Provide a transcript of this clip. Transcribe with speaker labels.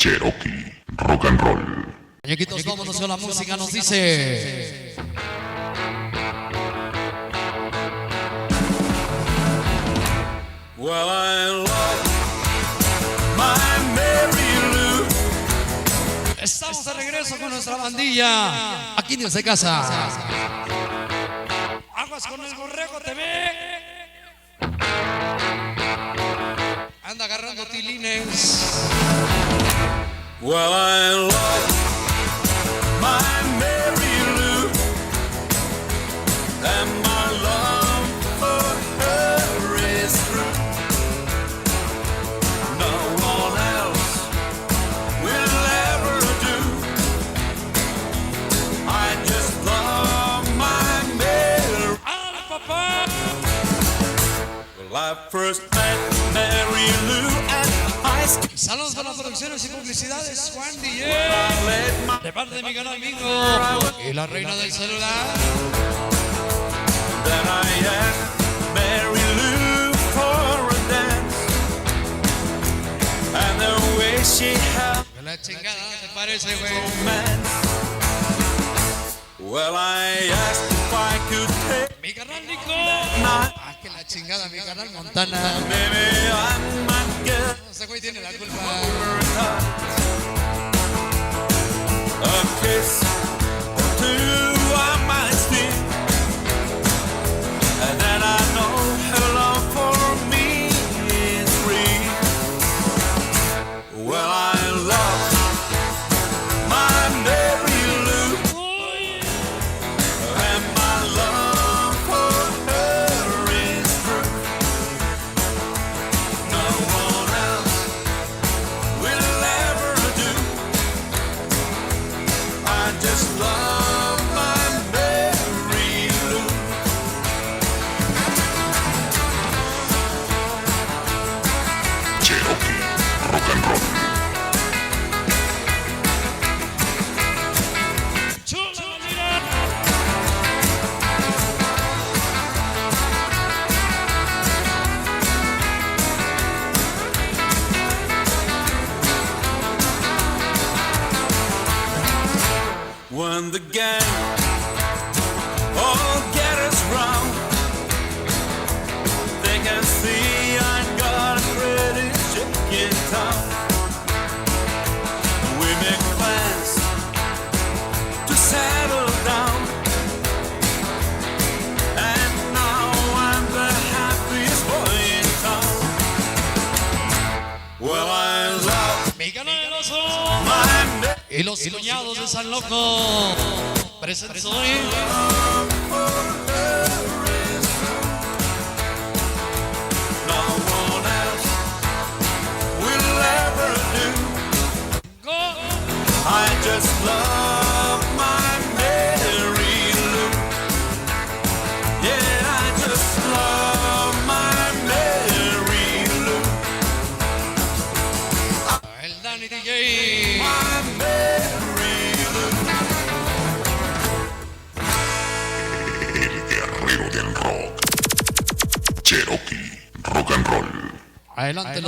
Speaker 1: Cherokee, rock and roll.
Speaker 2: Muñequitos, vámonos con la música, nos dice.
Speaker 3: Well, I love my Mary Lou.
Speaker 2: Estamos de regreso con nuestra bandilla aquí en DESDE CASA. Aguas con el Borrego TV. Anda agarrando tilines.
Speaker 3: Well, I love my Mary Lou, and my love for her is true. No one else will ever do. I just love my Mary.
Speaker 2: ¡Hola, papá!
Speaker 3: Well, I first met Mary Lou at high school.
Speaker 2: Saludos para las producciones y publicidades, Juan DJ.
Speaker 3: Let my
Speaker 2: De parte de mi gran amigo y la reina del celular.
Speaker 3: Then I asked Mary Lou for a dance, and the way she held
Speaker 2: De la chingada, ¿te parece, güey?
Speaker 3: romance. Well, I asked if I could take
Speaker 2: Mi canal Nico.
Speaker 3: night.
Speaker 2: Ah, que la chingada, mi canal Montana.
Speaker 3: Maybe I might get
Speaker 2: Ese güey tiene la culpa.
Speaker 3: a kiss or two I might steal, and then I know her love for me is real. Well, I love my Mary Lou, and my love for her is true. No one else will ever do. I just love my Mary Lou.
Speaker 1: Cherokee, rock and roll.
Speaker 2: Chula, mira.
Speaker 3: When the gang all get us round, they can see I got a pretty chick in town. We make plans to settle down, and now I'm the happiest boy in town. Well, I love
Speaker 2: Mi canal del oso.
Speaker 3: my Mary.
Speaker 2: Y los cuñados de San Loco. Presentes hoy.
Speaker 3: No one else will ever do.
Speaker 2: Go.
Speaker 3: I just love my Mary Lou. Yeah, I just love my Mary Lou.
Speaker 2: El Dani DJ.
Speaker 3: My Mary Lou.
Speaker 1: El guerrero del rock. Cherokee, rock and roll.
Speaker 2: Adelante.